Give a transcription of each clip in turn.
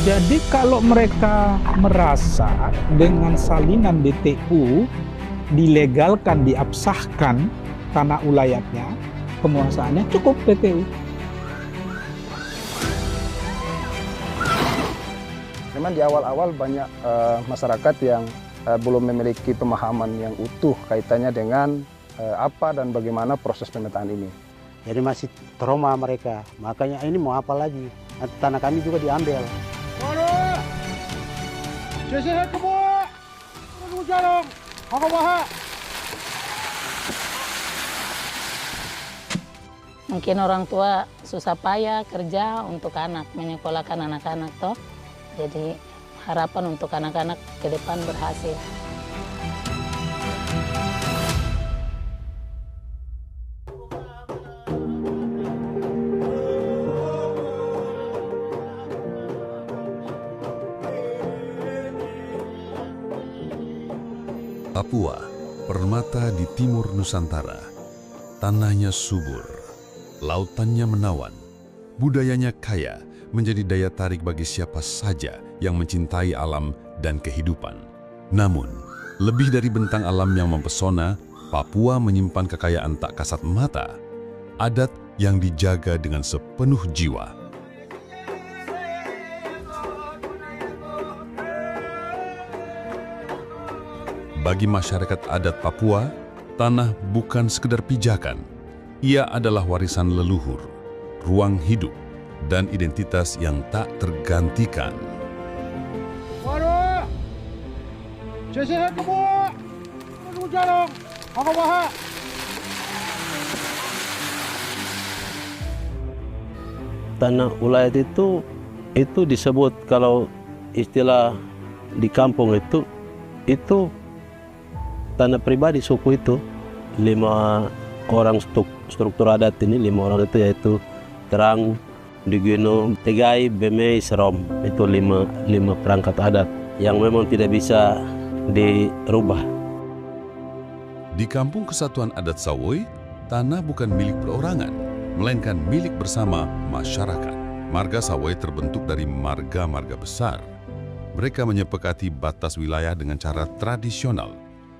Jadi kalau mereka merasa dengan salinan BTU dilegalkan, diabsahkan tanah ulayatnya, penguasaannya cukup BTU. Memang di awal-awal banyak masyarakat yang belum memiliki pemahaman yang utuh kaitannya dengan apa dan bagaimana proses pemetaan ini. Jadi masih trauma mereka, makanya ini mau apa lagi? Tanah kami juga diambil. Mungkin orang tua susah payah kerja untuk anak, menyekolahkan anak-anak toh. Jadi harapan untuk anak-anak ke depan berhasil. Papua, permata di timur Nusantara. Tanahnya subur, lautannya menawan, budayanya kaya, menjadi daya tarik bagi siapa saja yang mencintai alam dan kehidupan. Namun, lebih dari bentang alam yang mempesona, Papua menyimpan kekayaan tak kasat mata, adat yang dijaga dengan sepenuh jiwa. Bagi masyarakat adat Papua, tanah bukan sekedar pijakan. Ia adalah warisan leluhur, ruang hidup, dan identitas yang tak tergantikan. Tanah ulayat itu disebut kalau istilah di kampung itu tanah pribadi suku itu 5 orang struktur adat ini 5 orang itu yaitu Terang, Digino, Tegai, Bemei, Serom. Itu 5 perangkat adat yang memang tidak bisa dirubah. Di Kampung Kesatuan Adat Sawoi, tanah bukan milik perorangan, melainkan milik bersama masyarakat. Marga Sawoi terbentuk dari marga-marga besar. Mereka menyepakati batas wilayah dengan cara tradisional,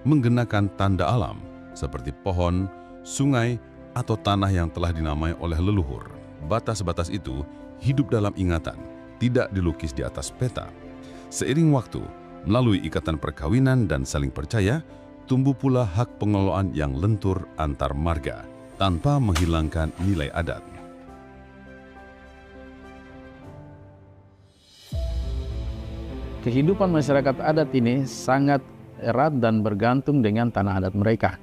menggunakan tanda alam seperti pohon, sungai, atau tanah yang telah dinamai oleh leluhur. Batas-batas itu hidup dalam ingatan, tidak dilukis di atas peta. Seiring waktu, melalui ikatan perkawinan dan saling percaya, tumbuh pula hak pengelolaan yang lentur antar marga, tanpa menghilangkan nilai adat. Kehidupan masyarakat adat ini sangat erat dan bergantung dengan tanah adat mereka.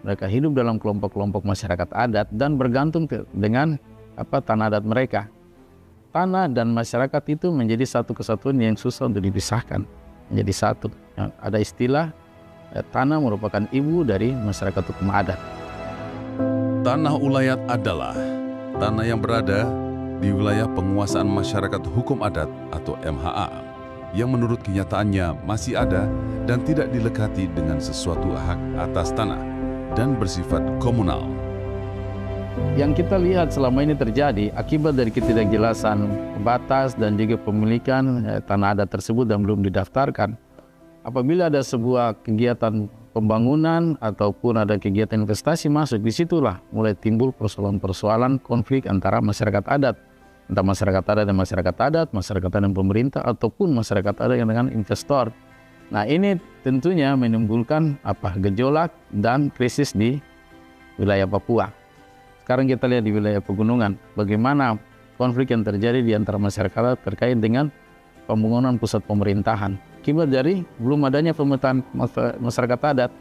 Mereka hidup dalam kelompok-kelompok masyarakat adat dan bergantung dengan tanah adat mereka. Tanah dan masyarakat itu menjadi satu kesatuan yang susah untuk dipisahkan, menjadi satu. Ada istilah tanah merupakan ibu dari masyarakat hukum adat. Tanah ulayat adalah tanah yang berada di wilayah penguasaan masyarakat hukum adat atau MHA, yang menurut kenyataannya masih ada dan tidak dilekati dengan sesuatu hak atas tanah dan bersifat komunal. Yang kita lihat selama ini terjadi akibat dari ketidakjelasan batas dan juga pemilikan tanah adat tersebut dan belum didaftarkan. Apabila ada sebuah kegiatan pembangunan ataupun ada kegiatan investasi masuk, disitulah mulai timbul persoalan-persoalan konflik antara masyarakat adat. Entah masyarakat adat dan masyarakat adat, masyarakat adat dan pemerintah, ataupun masyarakat adat yang dengan investor. Nah, ini tentunya menimbulkan gejolak dan krisis di wilayah Papua. Sekarang kita lihat di wilayah pegunungan, bagaimana konflik yang terjadi di antara masyarakat adat terkait dengan pembangunan pusat pemerintahan. Akibat dari belum adanya pemetaan masyarakat adat,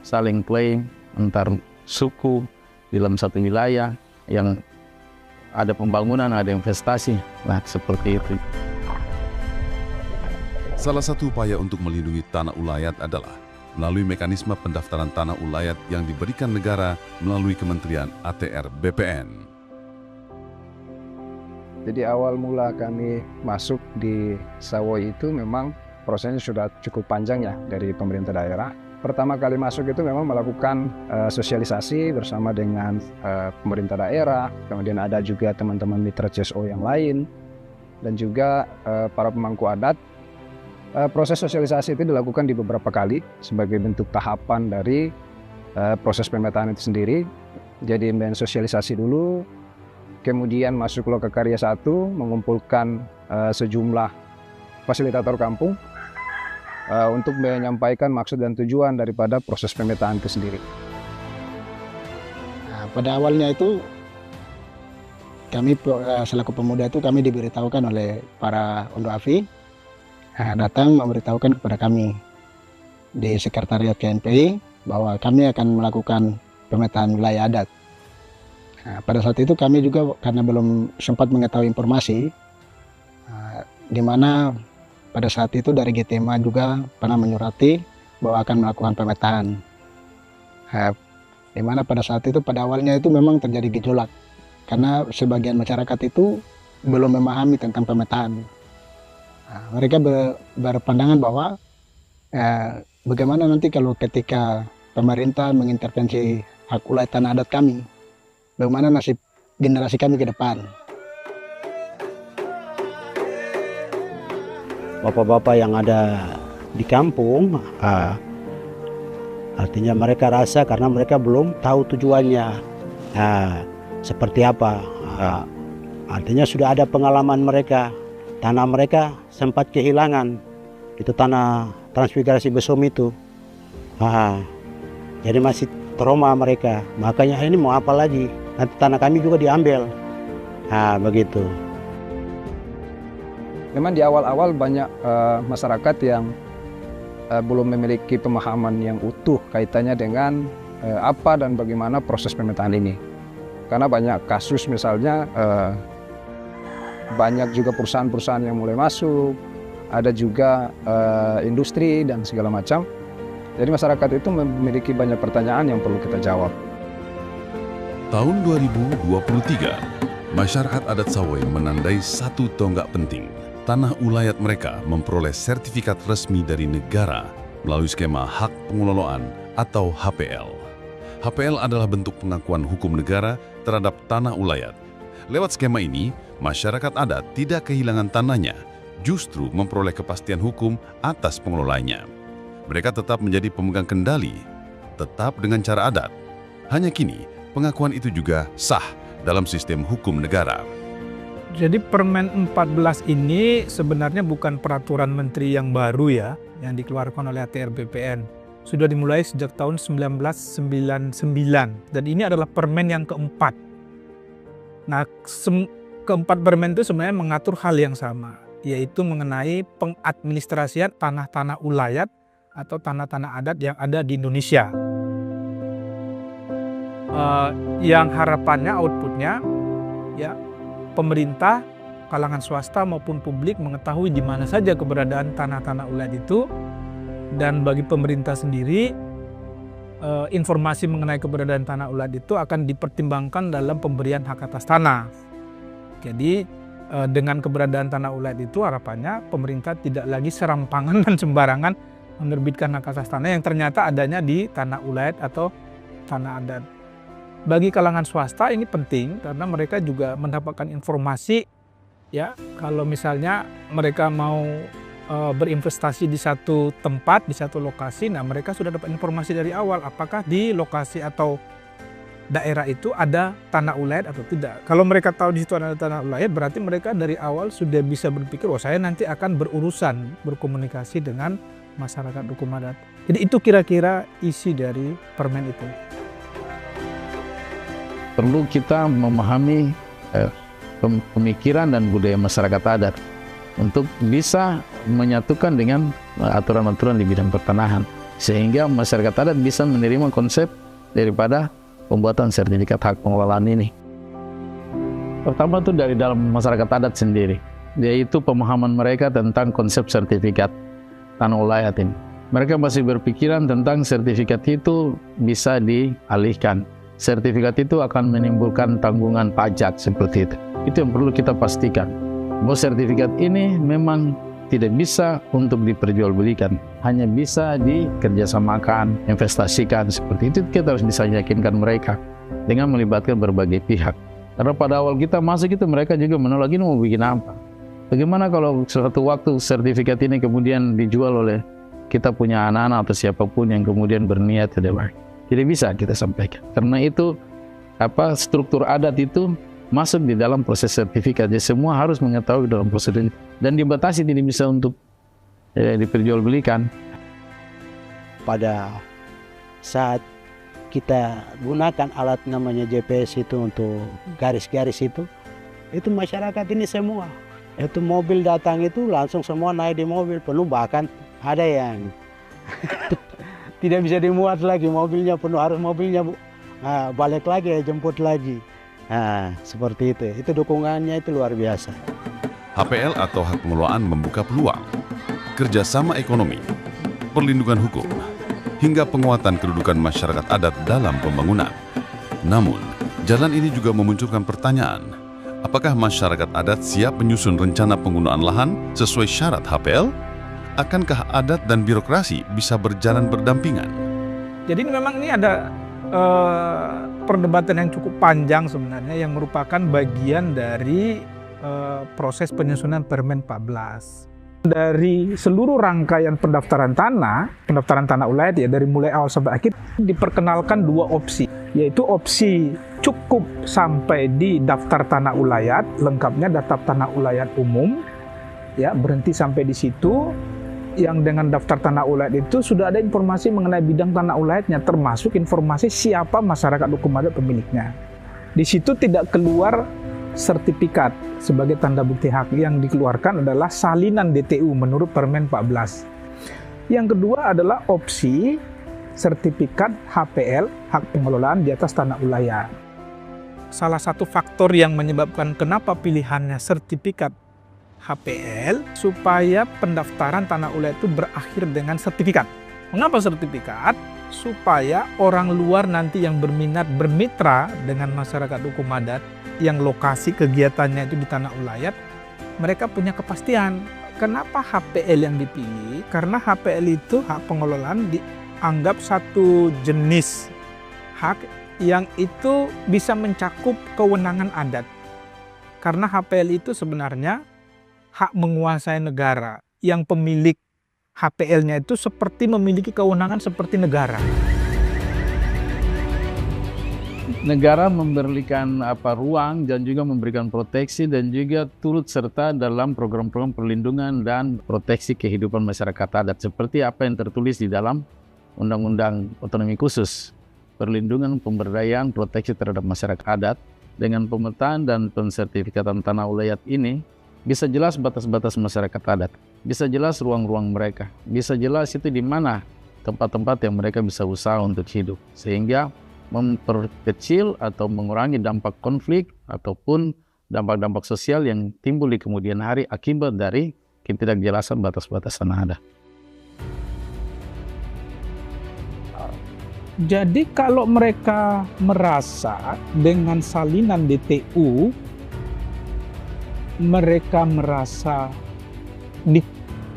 saling klaim antar suku di dalam satu wilayah yang ada pembangunan, ada investasi. Nah, seperti itu. Salah satu upaya untuk melindungi tanah ulayat adalah melalui mekanisme pendaftaran tanah ulayat yang diberikan negara melalui Kementerian ATR BPN. Jadi awal mula kami masuk di Sawoi itu memang prosesnya sudah cukup panjang ya dari pemerintah daerah. Pertama kali masuk itu memang melakukan sosialisasi bersama dengan pemerintah daerah, kemudian ada juga teman-teman mitra CSO yang lain. dan juga para pemangku adat. Proses sosialisasi itu dilakukan di beberapa kali sebagai bentuk tahapan dari proses pemetaan itu sendiri. Jadi mensosialisasi dulu, kemudian masuk Lokakarya 1, mengumpulkan sejumlah fasilitator kampung untuk menyampaikan maksud dan tujuan daripada proses pemetaan itu sendiri. Nah, pada awalnya itu kami selaku pemuda itu kami diberitahukan oleh para Ondo Afi, datang memberitahukan kepada kami di sekretariat KNPI bahwa kami akan melakukan pemetaan wilayah adat. Nah, pada saat itu kami juga karena belum sempat mengetahui informasi, di mana pada saat itu dari GTMA juga pernah menyurati bahwa akan melakukan pemetaan. Di mana pada saat itu pada awalnya itu memang terjadi gejolak karena sebagian masyarakat itu belum memahami tentang pemetaan. Nah, mereka berpandangan bahwa bagaimana nanti kalau ketika pemerintah mengintervensi hak wilayah tanah adat kami, bagaimana nasib generasi kami ke depan. Bapak-bapak yang ada di kampung, artinya mereka rasa karena mereka belum tahu tujuannya seperti apa. Artinya sudah ada pengalaman mereka, tanah mereka sempat kehilangan, itu tanah transmigrasi Besom itu. Jadi masih trauma mereka, makanya ini mau apa lagi, nanti tanah kami juga diambil. Begitu. Memang di awal-awal banyak masyarakat yang belum memiliki pemahaman yang utuh kaitannya dengan apa dan bagaimana proses pemetaan ini. Karena banyak kasus misalnya banyak juga perusahaan-perusahaan yang mulai masuk, ada juga industri dan segala macam. Jadi masyarakat itu memiliki banyak pertanyaan yang perlu kita jawab. Tahun 2023, masyarakat adat Sawai menandai satu tonggak penting. Tanah ulayat mereka memperoleh sertifikat resmi dari negara melalui skema hak pengelolaan atau HPL. HPL adalah bentuk pengakuan hukum negara terhadap tanah ulayat. Lewat skema ini, masyarakat adat tidak kehilangan tanahnya, justru memperoleh kepastian hukum atas pengelolanya. Mereka tetap menjadi pemegang kendali, tetap dengan cara adat. Hanya kini, pengakuan itu juga sah dalam sistem hukum negara. Jadi Permen 14 ini sebenarnya bukan peraturan menteri yang baru ya, yang dikeluarkan oleh ATR BPN. Sudah dimulai sejak tahun 1999 dan ini adalah permen yang keempat. Nah, keempat permen itu sebenarnya mengatur hal yang sama, yaitu mengenai pengadministrasian tanah-tanah ulayat atau tanah-tanah adat yang ada di Indonesia. Yang harapannya outputnya ya pemerintah, kalangan swasta maupun publik mengetahui di mana saja keberadaan tanah-tanah ulayat itu, dan bagi pemerintah sendiri informasi mengenai keberadaan tanah ulayat itu akan dipertimbangkan dalam pemberian hak atas tanah. Jadi dengan keberadaan tanah ulayat itu harapannya pemerintah tidak lagi serampangan dan sembarangan menerbitkan hak atas tanah yang ternyata adanya di tanah ulayat atau tanah adat. Bagi kalangan swasta ini penting karena mereka juga mendapatkan informasi ya, kalau misalnya mereka mau berinvestasi di satu tempat, di satu lokasi, nah mereka sudah dapat informasi dari awal apakah di lokasi atau daerah itu ada tanah ulayat atau tidak. Kalau mereka tahu di situ ada tanah ulayat, berarti mereka dari awal sudah bisa berpikir, oh saya nanti akan berurusan, berkomunikasi dengan masyarakat hukum adat. Jadi itu kira-kira isi dari permen itu. Perlu kita memahami pemikiran dan budaya masyarakat adat untuk bisa menyatukan dengan aturan-aturan di bidang pertanahan, sehingga masyarakat adat bisa menerima konsep daripada pembuatan sertifikat hak pengelolaan ini. Pertama itu dari dalam masyarakat adat sendiri, yaitu pemahaman mereka tentang konsep sertifikat tanah ulayat ini. Mereka masih berpikiran tentang sertifikat itu bisa dialihkan. Sertifikat itu akan menimbulkan tanggungan pajak seperti itu. Itu yang perlu kita pastikan. Bahwa sertifikat ini memang tidak bisa untuk diperjualbelikan, hanya bisa dikerjasamakan, investasikan, seperti itu. Kita harus bisa yakinkan mereka dengan melibatkan berbagai pihak. Karena pada awal kita masuk itu mereka juga menolak, ini mau bikin apa? Bagaimana kalau suatu waktu sertifikat ini kemudian dijual oleh kita punya anak-anak atau siapapun yang kemudian berniat tidak bisa kita sampaikan. Karena itu struktur adat itu masuk di dalam proses sertifikat. Jadi semua harus mengetahui dalam proses ini dan dibatasi, tidak bisa untuk diperjualbelikan. Pada saat kita gunakan alat namanya GPS itu untuk garis-garis itu masyarakat ini semua. Itu mobil datang itu langsung semua naik di mobil penuh, bahkan ada yang tidak bisa dimuat lagi, mobilnya penuh, harus mobilnya balik lagi, jemput lagi. Nah, seperti itu. Itu dukungannya itu luar biasa. HPL atau hak pengelolaan membuka peluang, kerjasama ekonomi, perlindungan hukum, hingga penguatan kedudukan masyarakat adat dalam pembangunan. Namun, jalan ini juga memunculkan pertanyaan, apakah masyarakat adat siap menyusun rencana penggunaan lahan sesuai syarat HPL? Akankah adat dan birokrasi bisa berjalan berdampingan? Jadi memang ini ada perdebatan yang cukup panjang sebenarnya, yang merupakan bagian dari proses penyusunan Permen 14. Dari seluruh rangkaian pendaftaran tanah ulayat ya, dari mulai awal sampai akhir diperkenalkan dua opsi, yaitu opsi cukup sampai di daftar tanah ulayat, lengkapnya daftar tanah ulayat umum, ya berhenti sampai di situ. Yang dengan daftar tanah ulayat itu sudah ada informasi mengenai bidang tanah ulayatnya, termasuk informasi siapa masyarakat hukum adat pemiliknya. Di situ tidak keluar sertifikat sebagai tanda bukti hak, yang dikeluarkan adalah salinan DTU menurut Permen 14. Yang kedua adalah opsi sertifikat HPL, hak pengelolaan di atas tanah ulayat. Salah satu faktor yang menyebabkan kenapa pilihannya sertifikat HPL supaya pendaftaran tanah ulayat itu berakhir dengan sertifikat. Mengapa sertifikat? Supaya orang luar nanti yang berminat bermitra dengan masyarakat hukum adat yang lokasi kegiatannya itu di tanah ulayat, mereka punya kepastian. Kenapa HPL yang dipilih? Karena HPL itu, hak pengelolaan, dianggap satu jenis hak yang itu bisa mencakup kewenangan adat. Karena HPL itu sebenarnya hak menguasai negara, yang pemilik HPL-nya itu seperti memiliki kewenangan seperti negara. Negara memberikan ruang dan juga memberikan proteksi dan juga turut serta dalam program-program perlindungan dan proteksi kehidupan masyarakat adat seperti apa yang tertulis di dalam Undang-Undang Otonomi Khusus, perlindungan, pemberdayaan, proteksi terhadap masyarakat adat. Dengan pemetaan dan pensertifikatan tanah ulayat ini bisa jelas batas-batas masyarakat adat, bisa jelas ruang-ruang mereka, bisa jelas itu di mana tempat-tempat yang mereka bisa usaha untuk hidup, sehingga memperkecil atau mengurangi dampak konflik ataupun dampak-dampak sosial yang timbul di kemudian hari akibat dari ketidakjelasan batas-batas tanah adat. Jadi kalau mereka merasa dengan salinan DTU mereka merasa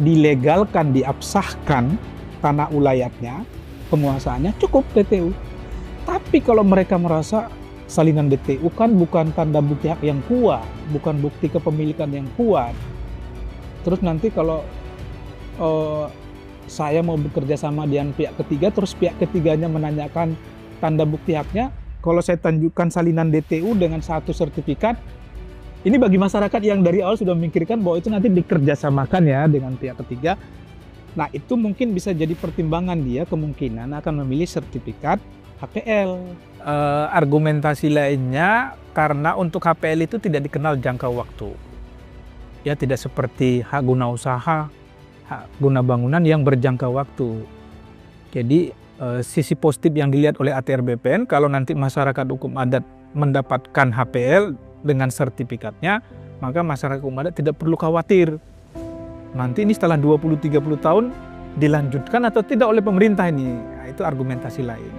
dilegalkan, diabsahkan tanah ulayatnya, penguasaannya, cukup DTU. Tapi kalau mereka merasa salinan DTU kan bukan tanda bukti hak yang kuat, bukan bukti kepemilikan yang kuat. Terus nanti kalau saya mau bekerja sama dengan pihak ketiga, terus pihak ketiganya menanyakan tanda bukti haknya, kalau saya tunjukkan salinan DTU dengan satu sertifikat, ini bagi masyarakat yang dari awal sudah memikirkan bahwa itu nanti dikerjasamakan ya dengan pihak ketiga. Nah itu mungkin bisa jadi pertimbangan dia kemungkinan akan memilih sertifikat HPL. Argumentasi lainnya karena untuk HPL itu tidak dikenal jangka waktu. Ya tidak seperti hak guna usaha, hak guna bangunan yang berjangka waktu. Jadi sisi positif yang dilihat oleh ATR BPN kalau nanti masyarakat hukum adat mendapatkan HPL dengan sertifikatnya, maka masyarakat hukum adat tidak perlu khawatir. Nanti ini setelah 20-30 tahun dilanjutkan atau tidak oleh pemerintah ini. Nah, itu argumentasi lain.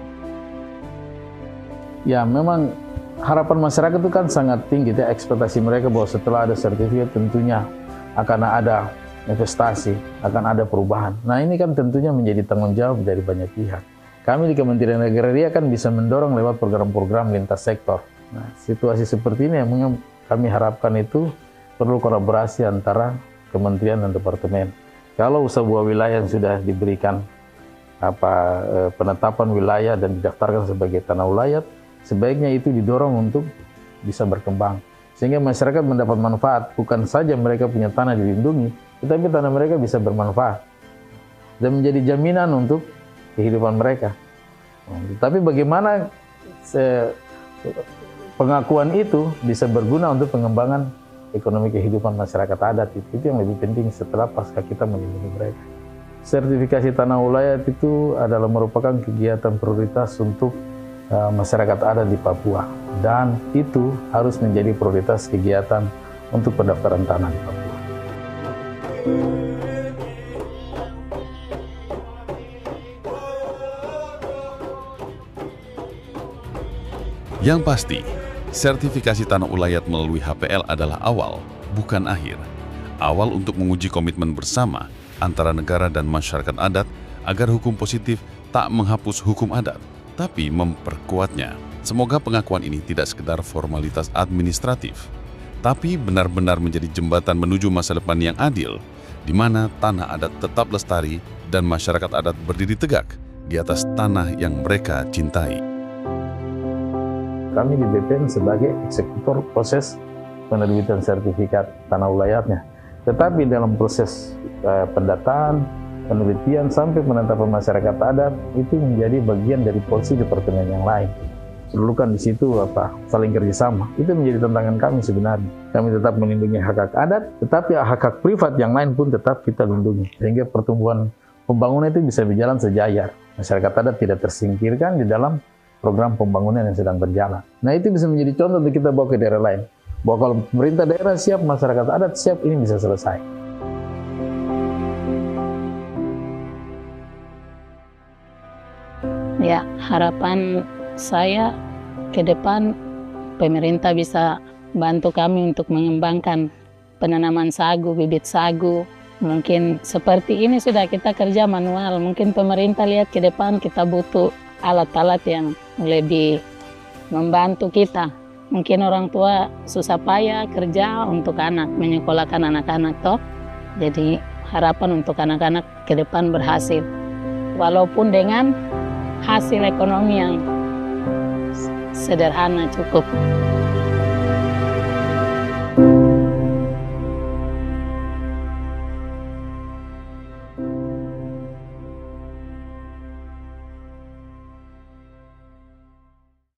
Ya memang harapan masyarakat itu kan sangat tinggi, ya, ekspektasi mereka bahwa setelah ada sertifikat tentunya akan ada investasi, akan ada perubahan. Nah ini kan tentunya menjadi tanggung jawab dari banyak pihak. Kami di Kementerian Agraria kan bisa mendorong lewat program-program lintas sektor. Nah, situasi seperti ini yang kami harapkan itu perlu kolaborasi antara kementerian dan departemen. Kalau sebuah wilayah yang sudah diberikan penetapan wilayah dan didaftarkan sebagai tanah ulayat, sebaiknya itu didorong untuk bisa berkembang. Sehingga masyarakat mendapat manfaat, bukan saja mereka punya tanah dilindungi, tetapi tanah mereka bisa bermanfaat dan menjadi jaminan untuk kehidupan mereka. Tapi bagaimana pengakuan itu bisa berguna untuk pengembangan ekonomi kehidupan masyarakat adat, itu yang lebih penting setelah pasca kita melindungi mereka. Sertifikasi tanah ulayat itu adalah merupakan kegiatan prioritas untuk masyarakat adat di Papua, dan itu harus menjadi prioritas kegiatan untuk pendaftaran tanah di Papua. Yang pasti, sertifikasi tanah ulayat melalui HPL adalah awal, bukan akhir. Awal untuk menguji komitmen bersama antara negara dan masyarakat adat agar hukum positif tak menghapus hukum adat, tapi memperkuatnya. Semoga pengakuan ini tidak sekedar formalitas administratif, tapi benar-benar menjadi jembatan menuju masa depan yang adil, di mana tanah adat tetap lestari dan masyarakat adat berdiri tegak di atas tanah yang mereka cintai. Kami di BPN sebagai eksekutor proses penerbitan sertifikat tanah ulayatnya. Tetapi dalam proses pendataan, penelitian, sampai penetapan masyarakat adat, itu menjadi bagian dari porsi departemen yang lain. Perlukan di situ saling kerjasama. Itu menjadi tantangan kami sebenarnya. Kami tetap melindungi hak-hak adat, tetapi hak-hak privat yang lain pun tetap kita lindungi. Sehingga pertumbuhan pembangunan itu bisa berjalan sejajar. Masyarakat adat tidak tersingkirkan di dalam program pembangunan yang sedang berjalan. Nah, itu bisa menjadi contoh untuk kita bawa ke daerah lain. Bahwa kalau pemerintah daerah siap, masyarakat adat siap, ini bisa selesai. Ya, harapan saya ke depan pemerintah bisa bantu kami untuk mengembangkan penanaman sagu, bibit sagu. Mungkin seperti ini sudah kita kerja manual. Mungkin pemerintah lihat ke depan kita butuh alat-alat yang lebih membantu kita. Mungkin orang tua susah payah kerja untuk anak, menyekolahkan anak-anak toh. Jadi harapan untuk anak-anak ke depan berhasil. Walaupun dengan hasil ekonomi yang sederhana cukup.